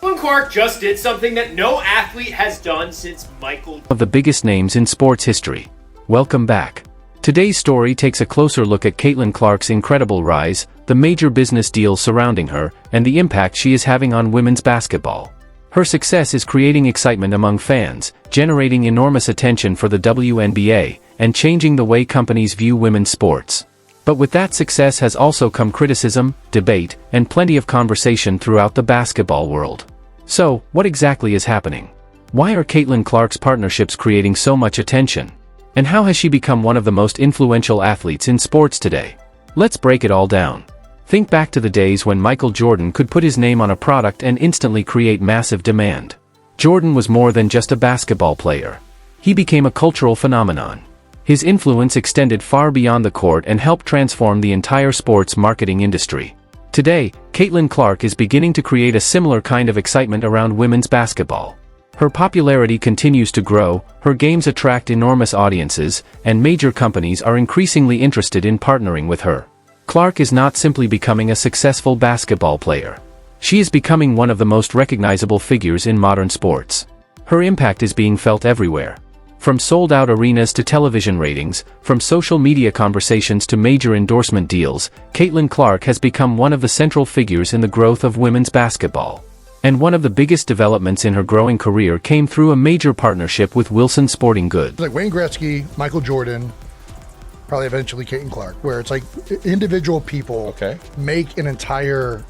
Clark just did something that no athlete has done since Michael. Of the biggest names in sports history. Welcome back. Today's story takes a closer look at Caitlin Clark's incredible rise, the major business deals surrounding her, and the impact she is having on women's basketball. Her success is creating excitement among fans, generating enormous attention for the WNBA, and changing the way companies view women's sports. But with that success has also come criticism, debate, and plenty of conversation throughout the basketball world. So, what exactly is happening? Why are Caitlin Clark's partnerships creating so much attention? And how has she become one of the most influential athletes in sports today? Let's break it all down. Think back to the days when Michael Jordan could put his name on a product and instantly create massive demand. Jordan was more than just a basketball player. He became a cultural phenomenon. His influence extended far beyond the court and helped transform the entire sports marketing industry. Today, Caitlin Clark is beginning to create a similar kind of excitement around women's basketball. Her popularity continues to grow, her games attract enormous audiences, and major companies are increasingly interested in partnering with her. Clark is not simply becoming a successful basketball player. She is becoming one of the most recognizable figures in modern sports. Her impact is being felt everywhere. From sold-out arenas to television ratings, from social media conversations to major endorsement deals, Caitlin Clark has become one of the central figures in the growth of women's basketball. And one of the biggest developments in her growing career came through a major partnership with Wilson Sporting Goods. Like Wayne Gretzky, Michael Jordan, probably eventually Caitlin Clark, where it's like individual people make an entire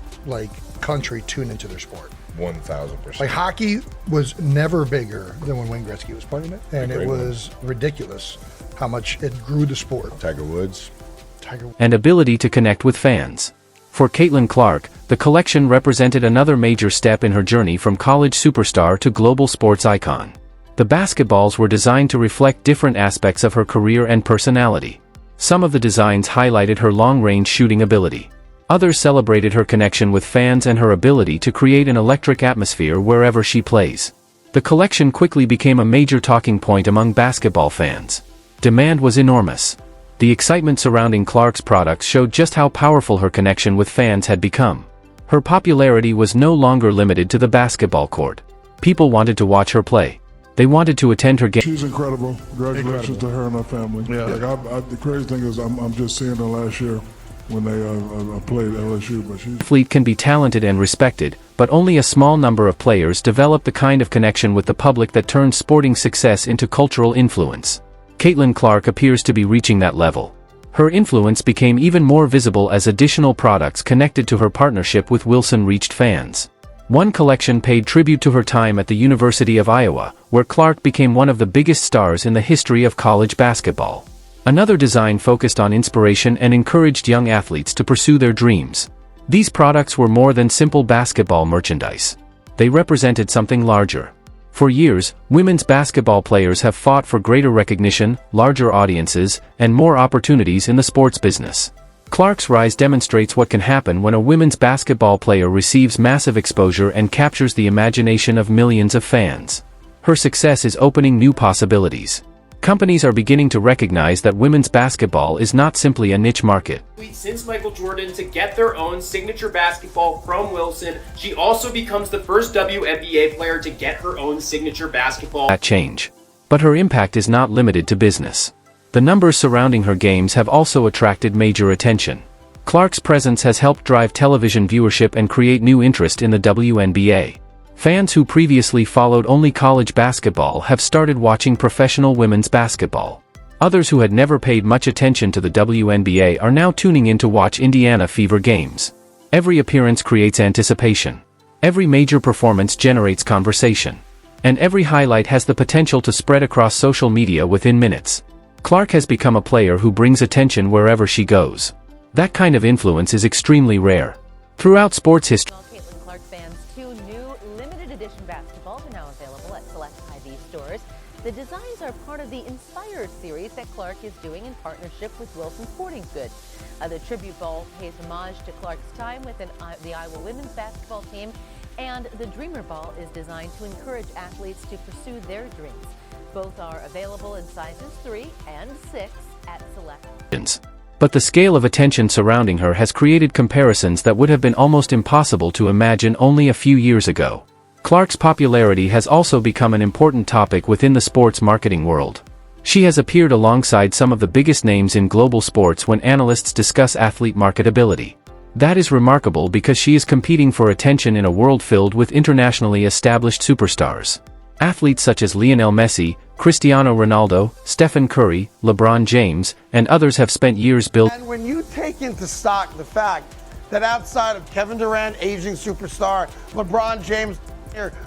country tune into their sport. 1,000%. Like hockey was never bigger than when Wayne Gretzky was playing it, and it was ridiculous how much it grew the sport. Tiger Woods. And ability to connect with fans. For Caitlin Clark, the collection represented another major step in her journey from college superstar to global sports icon. The basketballs were designed to reflect different aspects of her career and personality. Some of the designs highlighted her long-range shooting ability. Others celebrated her connection with fans and her ability to create an electric atmosphere wherever she plays. The collection quickly became a major talking point among basketball fans. Demand was enormous. The excitement surrounding Clark's products showed just how powerful her connection with fans had become. Her popularity was no longer limited to the basketball court. People wanted to watch her play. They wanted to attend her games. She's incredible. Congratulations to her and her family. Yeah. The crazy thing is I'm just seeing her last year when they played LSU, but athlete can be talented and respected, but only a small number of players develop the kind of connection with the public that turns sporting success into cultural influence. Caitlin Clark appears to be reaching that level. Her influence became even more visible as additional products connected to her partnership with Wilson reached fans. One collection paid tribute to her time at the University of Iowa, where Clark became one of the biggest stars in the history of college basketball. Another design focused on inspiration and encouraged young athletes to pursue their dreams. These products were more than simple basketball merchandise. They represented something larger. For years, women's basketball players have fought for greater recognition, larger audiences, and more opportunities in the sports business. Clark's rise demonstrates what can happen when a women's basketball player receives massive exposure and captures the imagination of millions of fans. Her success is opening new possibilities. Companies are beginning to recognize that women's basketball is not simply a niche market. Since Michael Jordan to get their own signature basketball from Wilson, she also becomes the first WNBA player to get her own signature basketball. That change. But her impact is not limited to business. The numbers surrounding her games have also attracted major attention. Clark's presence has helped drive television viewership and create new interest in the WNBA. Fans who previously followed only college basketball have started watching professional women's basketball. Others who had never paid much attention to the WNBA are now tuning in to watch Indiana Fever games. Every appearance creates anticipation. Every major performance generates conversation. And every highlight has the potential to spread across social media within minutes. Clark has become a player who brings attention wherever she goes. That kind of influence is extremely rare. Throughout sports history, Caitlin Clark fans, 2 new limited edition basketballs are now available at select IV stores. The designs are part of the Inspired series that Clark is doing in partnership with Wilson Sporting Goods. The tribute ball pays homage to Clark's time within the Iowa women's basketball team, and the Dreamer Ball is designed to encourage athletes to pursue their dreams. Both are available in sizes 3 and 6 at select. But the scale of attention surrounding her has created comparisons that would have been almost impossible to imagine only a few years ago. Clark's popularity has also become an important topic within the sports marketing world. She has appeared alongside some of the biggest names in global sports when analysts discuss athlete marketability. That is remarkable because she is competing for attention in a world filled with internationally established superstars. Athletes such as Lionel Messi, Cristiano Ronaldo, Stephen Curry, LeBron James, and others have spent years building. And when you take into stock the fact that outside of Kevin Durant, aging superstar, LeBron James,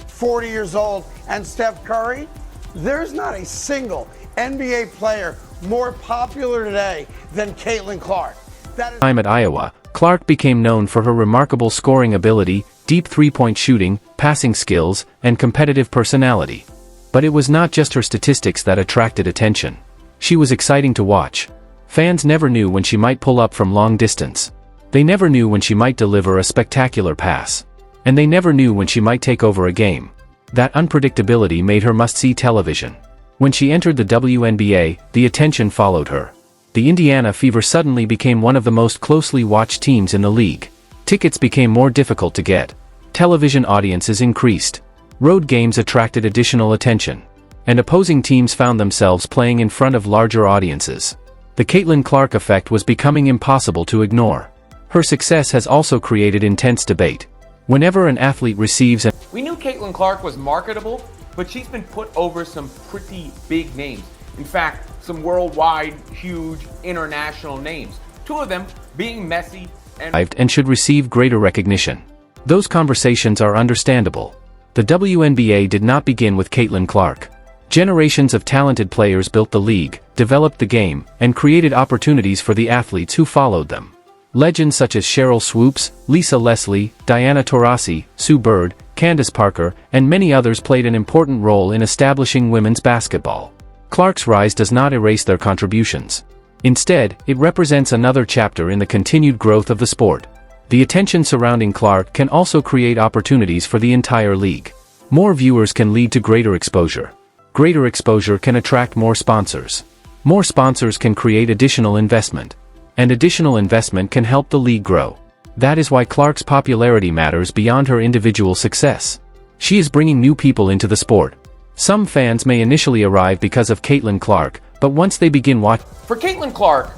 40 years old, and Steph Curry, there's not a single NBA player more popular today than Caitlin Clark. Time at Iowa, Clark became known for her remarkable scoring ability, deep three-point shooting, passing skills, and competitive personality. But it was not just her statistics that attracted attention. She was exciting to watch. Fans never knew when she might pull up from long distance. They never knew when she might deliver a spectacular pass. And they never knew when she might take over a game. That unpredictability made her must-see television. When she entered the WNBA, the attention followed her. The Indiana Fever suddenly became one of the most closely watched teams in the league. Tickets became more difficult to get. Television audiences increased. Road games attracted additional attention. And opposing teams found themselves playing in front of larger audiences. The Caitlin Clark effect was becoming impossible to ignore. Her success has also created intense debate. Whenever an athlete receives an... We knew Caitlin Clark was marketable, but she's been put over some pretty big names. In fact, some worldwide, huge, international names. Two of them being Messi and should receive greater recognition. Those conversations are understandable. The WNBA did not begin with Caitlin Clark. Generations of talented players built the league, developed the game, and created opportunities for the athletes who followed them. Legends such as Cheryl Swoops, Lisa Leslie, Diana Taurasi, Sue Bird, Candace Parker, and many others played an important role in establishing women's basketball. Clark's rise does not erase their contributions. Instead, it represents another chapter in the continued growth of the sport. The attention surrounding Clark can also create opportunities for the entire league. More viewers can lead to greater exposure. Greater exposure can attract more sponsors. More sponsors can create additional investment. And additional investment can help the league grow. That is why Clark's popularity matters beyond her individual success. She is bringing new people into the sport. Some fans may initially arrive because of Caitlin Clark, but once they begin watching... For Caitlin Clark,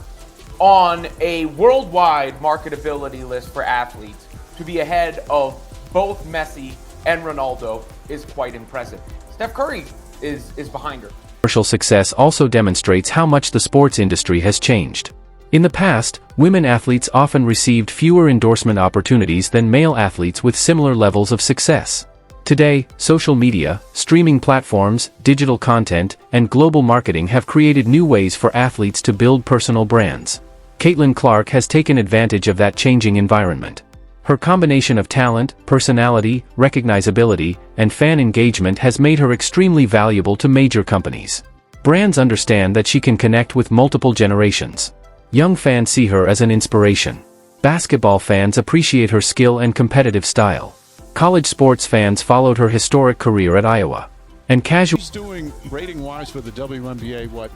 on a worldwide marketability list for athletes, to be ahead of both Messi and Ronaldo is quite impressive. Steph Curry is behind her. Commercial success also demonstrates how much the sports industry has changed. In the past, women athletes often received fewer endorsement opportunities than male athletes with similar levels of success. Today, social media, streaming platforms, digital content, and global marketing have created new ways for athletes to build personal brands. Caitlin Clark has taken advantage of that changing environment. Her combination of talent, personality, recognizability, and fan engagement has made her extremely valuable to major companies. Brands understand that she can connect with multiple generations. Young fans see her as an inspiration. Basketball fans appreciate her skill and competitive style. College sports fans followed her historic career at Iowa. And casual... She's doing rating-wise for the WNBA what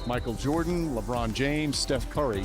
Michael Jordan, LeBron James, Steph Curry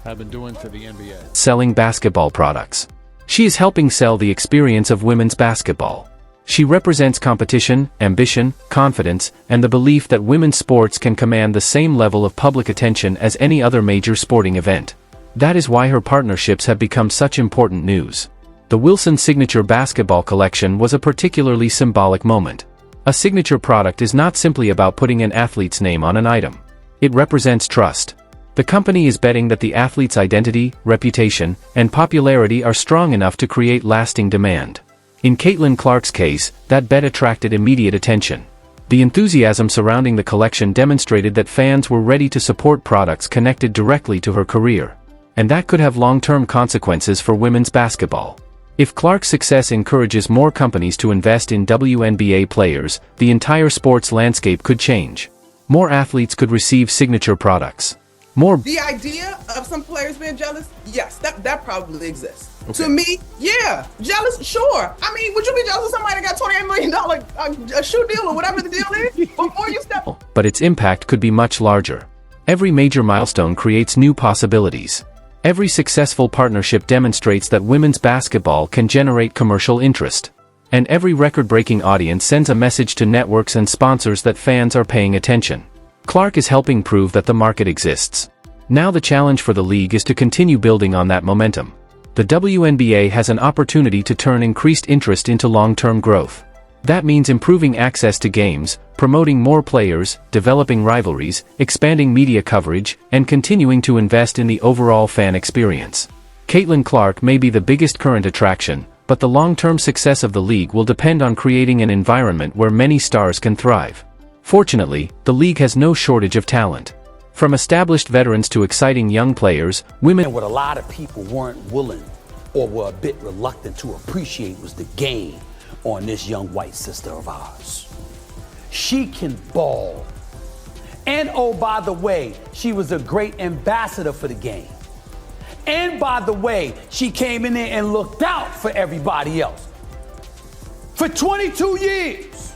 have been doing for the NBA. Selling basketball products. She is helping sell the experience of women's basketball. She represents competition, ambition, confidence, and the belief that women's sports can command the same level of public attention as any other major sporting event. That is why her partnerships have become such important news. The Wilson Signature Basketball Collection was a particularly symbolic moment. A signature product is not simply about putting an athlete's name on an item. It represents trust. The company is betting that the athlete's identity, reputation, and popularity are strong enough to create lasting demand. In Caitlin Clark's case, that bet attracted immediate attention. The enthusiasm surrounding the collection demonstrated that fans were ready to support products connected directly to her career. And that could have long-term consequences for women's basketball. If Clark's success encourages more companies to invest in WNBA players, the entire sports landscape could change. More athletes could receive signature products. The idea of some players being jealous, yes, that probably exists. Okay. To me, yeah, jealous, sure. I mean, would you be jealous of somebody that got $28 million a shoe deal or whatever the deal is before you step? But its impact could be much larger. Every major milestone creates new possibilities. Every successful partnership demonstrates that women's basketball can generate commercial interest. And every record-breaking audience sends a message to networks and sponsors that fans are paying attention. Clark is helping prove that the market exists. Now the challenge for the league is to continue building on that momentum. The WNBA has an opportunity to turn increased interest into long-term growth. That means improving access to games, promoting more players, developing rivalries, expanding media coverage, and continuing to invest in the overall fan experience. Caitlin Clark may be the biggest current attraction, but the long-term success of the league will depend on creating an environment where many stars can thrive. Fortunately, the league has no shortage of talent. From established veterans to exciting young players, women— And what a lot of people weren't willing or were a bit reluctant to appreciate was the game on this young white sister of ours. She can ball. And oh, by the way, she was a great ambassador for the game. And by the way, she came in there and looked out for everybody else. For 22 years,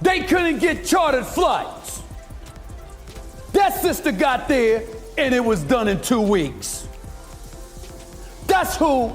they couldn't get chartered flights. That sister got there and it was done in 2 weeks. That's who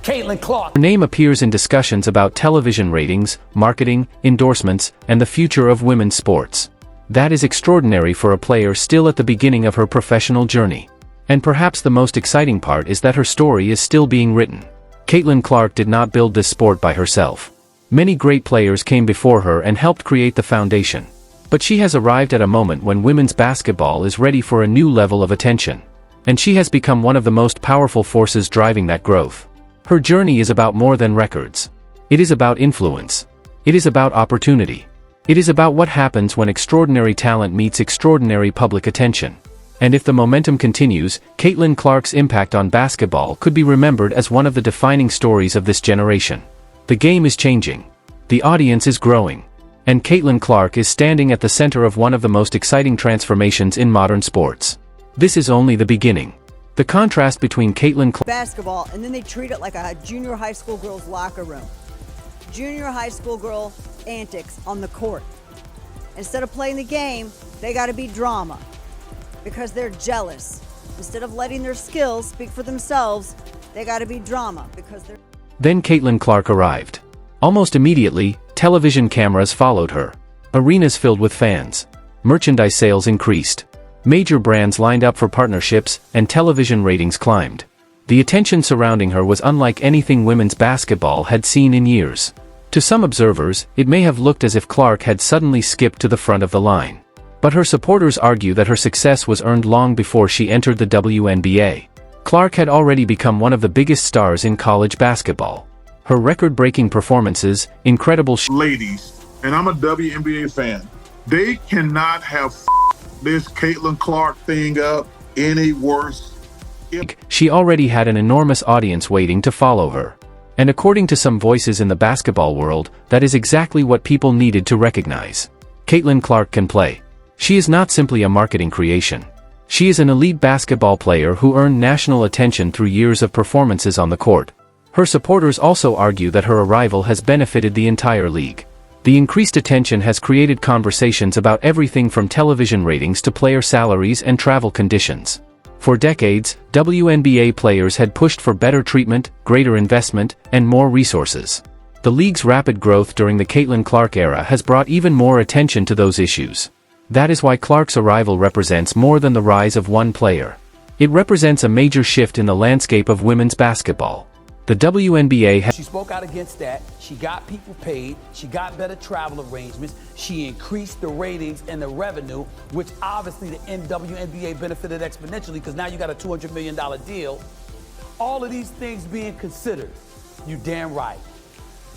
Caitlin Clark. Her name appears in discussions about television ratings, marketing, endorsements, and the future of women's sports. That is extraordinary for a player still at the beginning of her professional journey. And perhaps the most exciting part is that her story is still being written. Caitlin Clark did not build this sport by herself. Many great players came before her and helped create the foundation. But she has arrived at a moment when women's basketball is ready for a new level of attention. And she has become one of the most powerful forces driving that growth. Her journey is about more than records. It is about influence. It is about opportunity. It is about what happens when extraordinary talent meets extraordinary public attention. And if the momentum continues, Caitlin Clark's impact on basketball could be remembered as one of the defining stories of this generation. The game is changing. The audience is growing. And Caitlin Clark is standing at the center of one of the most exciting transformations in modern sports. This is only the beginning. The contrast between Caitlin Clark basketball, and then they treat it like a junior high school girl's locker room. Junior high school girl antics on the court. Instead of playing the game, they got to be drama because they're jealous. Instead of letting their skills speak for themselves, they got to be drama because they're... Then Caitlin Clark arrived. Almost immediately, television cameras followed her. Arenas filled with fans. Merchandise sales increased. Major brands lined up for partnerships, and television ratings climbed. The attention surrounding her was unlike anything women's basketball had seen in years. To some observers, it may have looked as if Clark had suddenly skipped to the front of the line. But her supporters argue that her success was earned long before she entered the WNBA. Clark had already become one of the biggest stars in college basketball. Her record-breaking performances, incredible Ladies, and I'm a WNBA fan, they cannot have this Caitlin Clark thing up any worse. She already had an enormous audience waiting to follow her. And according to some voices in the basketball world, that is exactly what people needed to recognize. Caitlin Clark can play. She is not simply a marketing creation. She is an elite basketball player who earned national attention through years of performances on the court. Her supporters also argue that her arrival has benefited the entire league. The increased attention has created conversations about everything from television ratings to player salaries and travel conditions. For decades, WNBA players had pushed for better treatment, greater investment, and more resources. The league's rapid growth during the Caitlin Clark era has brought even more attention to those issues. That is why Clark's arrival represents more than the rise of one player. It represents a major shift in the landscape of women's basketball. The WNBA has... She spoke out against that. She got people paid. She got better travel arrangements. She increased the ratings and the revenue, which obviously the WNBA benefited exponentially because now you got a $200 million deal. All of these things being considered, you damn right.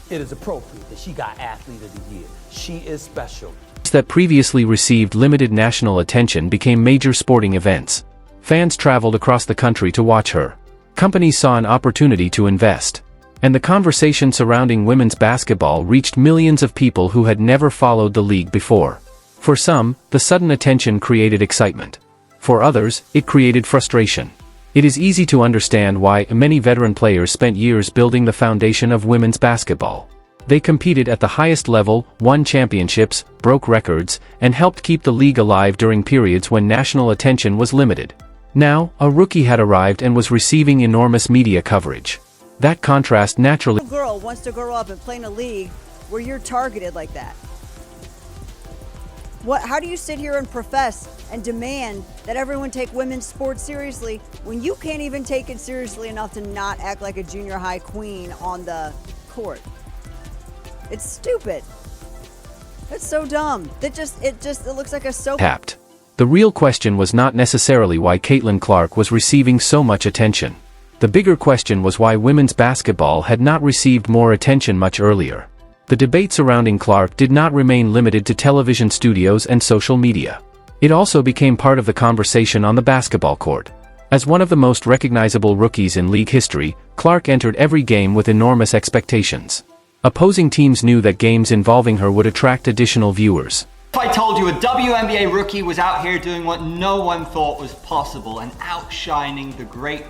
It is appropriate that she got Athlete of the Year. She is special. That previously received limited national attention became major sporting events. Fans traveled across the country to watch her. Companies saw an opportunity to invest. And the conversation surrounding women's basketball reached millions of people who had never followed the league before. For some, the sudden attention created excitement. For others, it created frustration. It is easy to understand why many veteran players spent years building the foundation of women's basketball. They competed at the highest level, won championships, broke records, and helped keep the league alive during periods when national attention was limited. Now, a rookie had arrived and was receiving enormous media coverage. That contrast naturally No girl wants to grow up and play in a league where you're targeted like that. How do you sit here and profess and demand that everyone take women's sports seriously when you can't even take it seriously enough to not act like a junior high queen on the court? It's stupid. It's so dumb. It looks like a soap. tapped. The real question was not necessarily why Caitlin Clark was receiving so much attention. The bigger question was why women's basketball had not received more attention much earlier. The debate surrounding Clark did not remain limited to television studios and social media. It also became part of the conversation on the basketball court. As one of the most recognizable rookies in league history, Clark entered every game with enormous expectations. Opposing teams knew that games involving her would attract additional viewers. If I told you a WNBA rookie was out here doing what no one thought was possible and outshining the great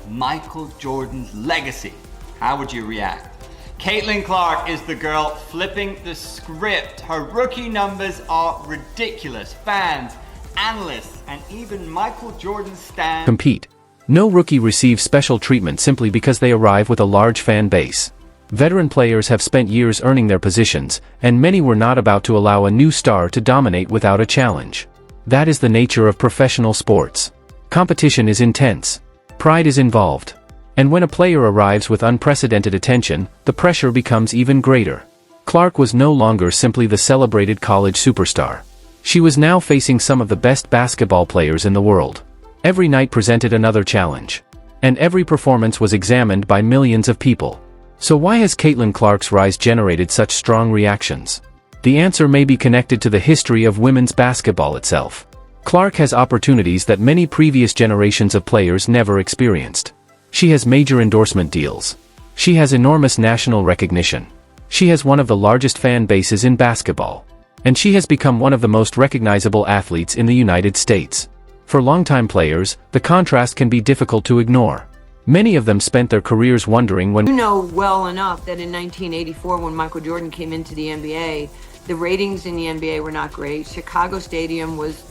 Michael Jordan's legacy, how would you react? Caitlin Clark is the girl flipping the script. Her rookie numbers are ridiculous. Fans, analysts, and even Michael Jordan's stand compete. No rookie receives special treatment simply because they arrive with a large fan base. Veteran players have spent years earning their positions, and many were not about to allow a new star to dominate without a challenge. That is the nature of professional sports. Competition is intense. Pride is involved. And when a player arrives with unprecedented attention, the pressure becomes even greater. Clark was no longer simply the celebrated college superstar. She was now facing some of the best basketball players in the world. Every night presented another challenge. And every performance was examined by millions of people. So why has Caitlin Clark's rise generated such strong reactions? The answer may be connected to the history of women's basketball itself. Clark has opportunities that many previous generations of players never experienced. She has major endorsement deals. She has enormous national recognition. She has one of the largest fan bases in basketball. And she has become one of the most recognizable athletes in the United States. For longtime players, the contrast can be difficult to ignore. Many of them spent their careers wondering when... You know well enough that in 1984, when Michael Jordan came into the NBA, the ratings in the NBA were not great. Chicago Stadium was,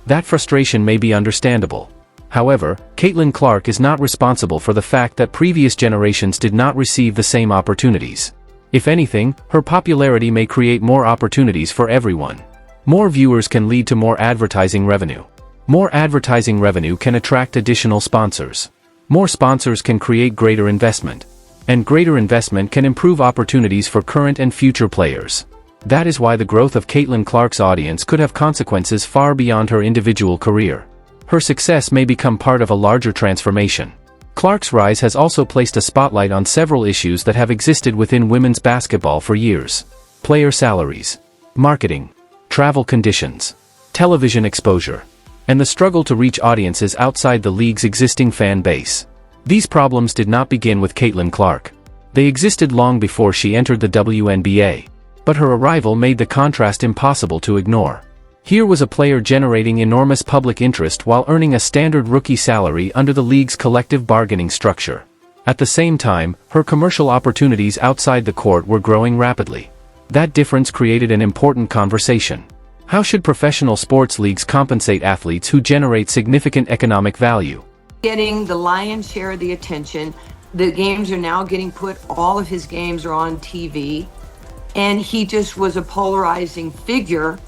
That frustration may be understandable. However, Caitlin Clark is not responsible for the fact that previous generations did not receive the same opportunities. If anything, her popularity may create more opportunities for everyone. More viewers can lead to more advertising revenue. More advertising revenue can attract additional sponsors. More sponsors can create greater investment. And greater investment can improve opportunities for current and future players. That is why the growth of Caitlin Clark's audience could have consequences far beyond her individual career. Her success may become part of a larger transformation. Clark's rise has also placed a spotlight on several issues that have existed within women's basketball for years. Player salaries, marketing, travel conditions, television exposure, and the struggle to reach audiences outside the league's existing fan base. These problems did not begin with Caitlin Clark. They existed long before she entered the WNBA. But her arrival made the contrast impossible to ignore. Here was a player generating enormous public interest while earning a standard rookie salary under the league's collective bargaining structure. At the same time, her commercial opportunities outside the court were growing rapidly. That difference created an important conversation. How should professional sports leagues compensate athletes who generate significant economic value? getting the lion's share of the attention. The games are now getting put, all of his games are on TV. And he just was a polarizing figure.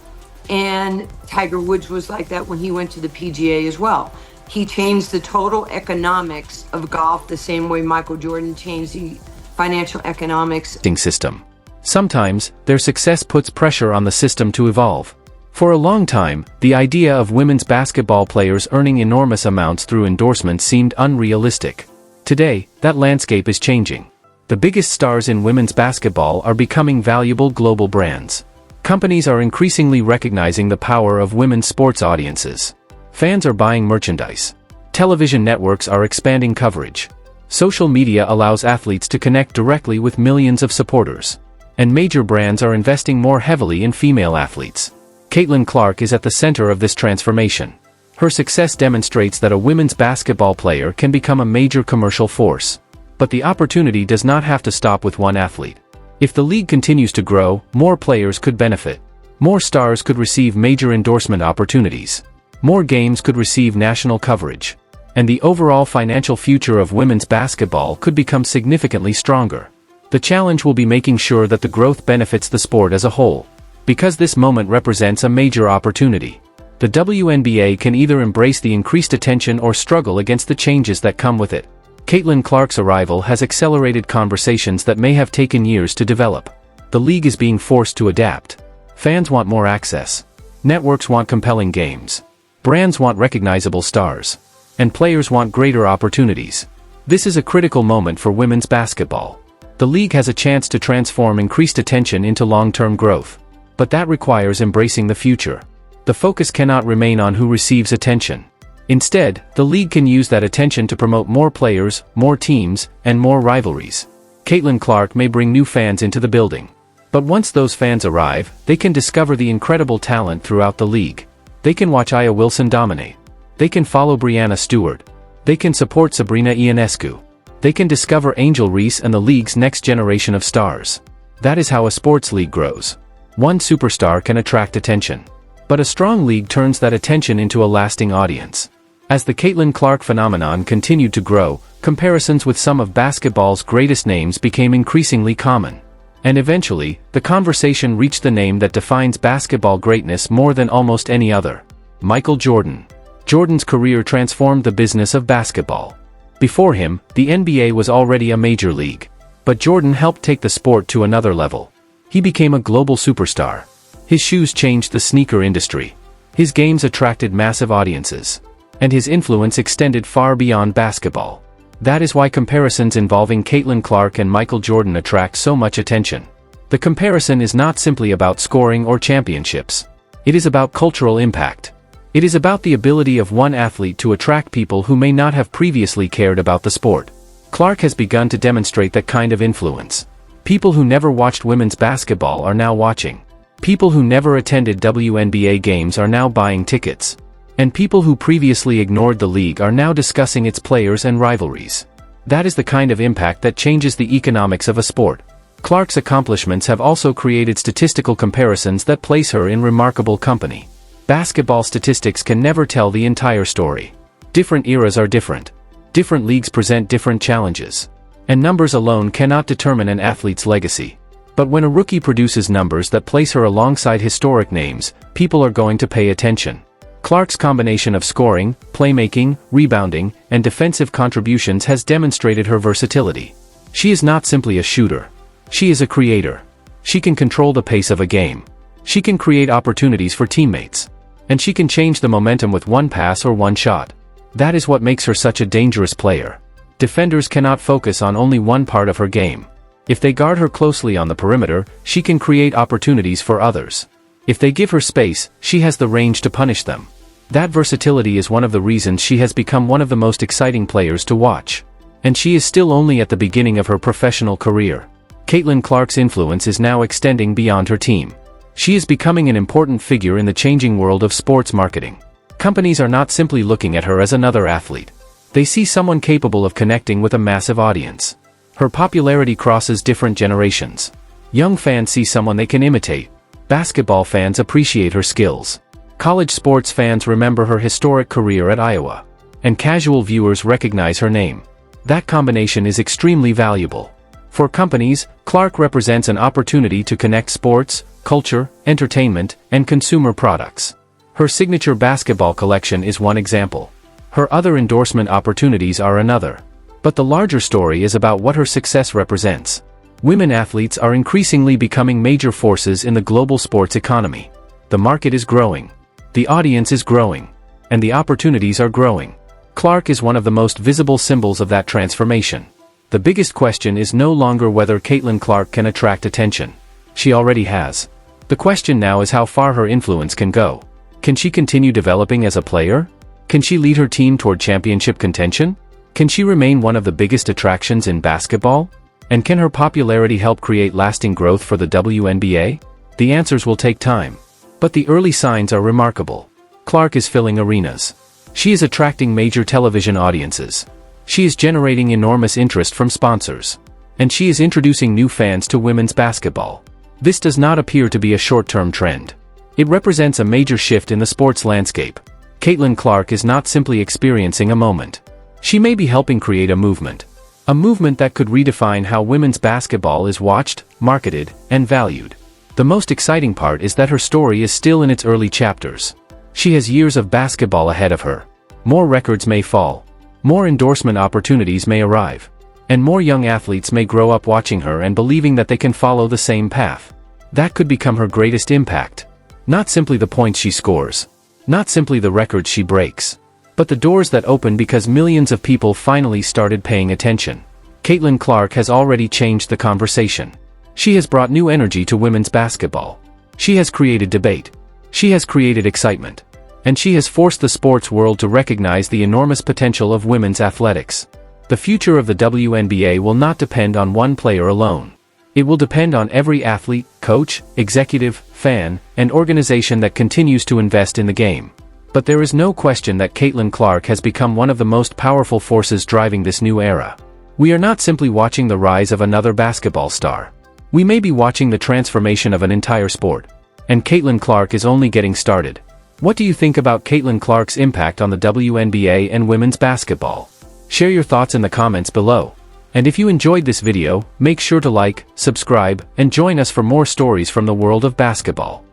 And Tiger Woods was like that when he went to the PGA as well. He changed the total economics of golf the same way Michael Jordan changed the financial economics system. Sometimes, their success puts pressure on the system to evolve. For a long time, the idea of women's basketball players earning enormous amounts through endorsements seemed unrealistic. Today, that landscape is changing. The biggest stars in women's basketball are becoming valuable global brands. Companies are increasingly recognizing the power of women's sports audiences. Fans are buying merchandise. Television networks are expanding coverage. Social media allows athletes to connect directly with millions of supporters. And major brands are investing more heavily in female athletes. Caitlin Clark is at the center of this transformation. Her success demonstrates that a women's basketball player can become a major commercial force. But the opportunity does not have to stop with one athlete. If the league continues to grow, more players could benefit. More stars could receive major endorsement opportunities. More games could receive national coverage. and the overall financial future of women's basketball could become significantly stronger. The challenge will be making sure that the growth benefits the sport as a whole. Because this moment represents a major opportunity, the WNBA can either embrace the increased attention or struggle against the changes that come with it. Caitlin Clark's arrival has accelerated conversations that may have taken years to develop. The league is being forced to adapt. Fans want more access. Networks want compelling games. Brands want recognizable stars. And players want greater opportunities. This is a critical moment for women's basketball. The league has a chance to transform increased attention into long-term growth. But that requires embracing the future. The focus cannot remain on who receives attention. Instead, the league can use that attention to promote more players, more teams, and more rivalries. Caitlin Clark may bring new fans into the building. But once those fans arrive, they can discover the incredible talent throughout the league. They can watch Aya Wilson dominate. They can follow Breanna Stewart. They can support Sabrina Ionescu. They can discover Angel Reese and the league's next generation of stars. That is how a sports league grows. One superstar can attract attention. But a strong league turns that attention into a lasting audience. As the Caitlin Clark phenomenon continued to grow, comparisons with some of basketball's greatest names became increasingly common. And eventually, the conversation reached the name that defines basketball greatness more than almost any other: Michael Jordan. Jordan's career transformed the business of basketball. Before him, the NBA was already a major league. But Jordan helped take the sport to another level. He became a global superstar. His shoes changed the sneaker industry. His games attracted massive audiences. And his influence extended far beyond basketball. That is why comparisons involving Caitlin Clark and Michael Jordan attract so much attention. The comparison is not simply about scoring or championships. It is about cultural impact. It is about the ability of one athlete to attract people who may not have previously cared about the sport. Clark has begun to demonstrate that kind of influence. People who never watched women's basketball are now watching. People who never attended WNBA games are now buying tickets. And people who previously ignored the league are now discussing its players and rivalries. That is the kind of impact that changes the economics of a sport. Clark's accomplishments have also created statistical comparisons that place her in remarkable company. Basketball statistics can never tell the entire story. Different eras are different. Different leagues present different challenges. And numbers alone cannot determine an athlete's legacy. But when a rookie produces numbers that place her alongside historic names, people are going to pay attention. Clark's combination of scoring, playmaking, rebounding, and defensive contributions has demonstrated her versatility. She is not simply a shooter. She is a creator. She can control the pace of a game. She can create opportunities for teammates. And she can change the momentum with one pass or one shot. That is what makes her such a dangerous player. Defenders cannot focus on only one part of her game. If they guard her closely on the perimeter, she can create opportunities for others. If they give her space, she has the range to punish them. That versatility is one of the reasons she has become one of the most exciting players to watch. And she is still only at the beginning of her professional career. Caitlin Clark's influence is now extending beyond her team. She is becoming an important figure in the changing world of sports marketing. Companies are not simply looking at her as another athlete. They see someone capable of connecting with a massive audience. Her popularity crosses different generations. Young fans see someone they can imitate. Basketball fans appreciate her skills. College sports fans remember her historic career at Iowa. And casual viewers recognize her name. That combination is extremely valuable. For companies, Clark represents an opportunity to connect sports, culture, entertainment, and consumer products. Her signature basketball collection is one example. Her other endorsement opportunities are another. But the larger story is about what her success represents. Women athletes are increasingly becoming major forces in the global sports economy. The market is growing. The audience is growing. And the opportunities are growing. Clark is one of the most visible symbols of that transformation. The biggest question is no longer whether Caitlin Clark can attract attention. She already has. The question now is how far her influence can go. Can she continue developing as a player? Can she lead her team toward championship contention? Can she remain one of the biggest attractions in basketball? And can her popularity help create lasting growth for the WNBA? The answers will take time. But the early signs are remarkable. Clark is filling arenas. She is attracting major television audiences. She is generating enormous interest from sponsors. And she is introducing new fans to women's basketball. This does not appear to be a short-term trend. It represents a major shift in the sports landscape. Caitlin Clark is not simply experiencing a moment. She may be helping create a movement. A movement that could redefine how women's basketball is watched, marketed, and valued. The most exciting part is that her story is still in its early chapters. She has years of basketball ahead of her. More records may fall. More endorsement opportunities may arrive. And more young athletes may grow up watching her and believing that they can follow the same path. That could become her greatest impact. Not simply the points she scores. Not simply the records she breaks. But the doors that open because millions of people finally started paying attention. Caitlin Clark has already changed the conversation. She has brought new energy to women's basketball. She has created debate. She has created excitement. And she has forced the sports world to recognize the enormous potential of women's athletics. The future of the WNBA will not depend on one player alone. It will depend on every athlete, coach, executive, fan, and organization that continues to invest in the game. But there is no question that Caitlin Clark has become one of the most powerful forces driving this new era. We are not simply watching the rise of another basketball star. We may be watching the transformation of an entire sport. And Caitlin Clark is only getting started. What do you think about Caitlin Clark's impact on the WNBA and women's basketball? Share your thoughts in the comments below. And if you enjoyed this video, make sure to like, subscribe, and join us for more stories from the world of basketball.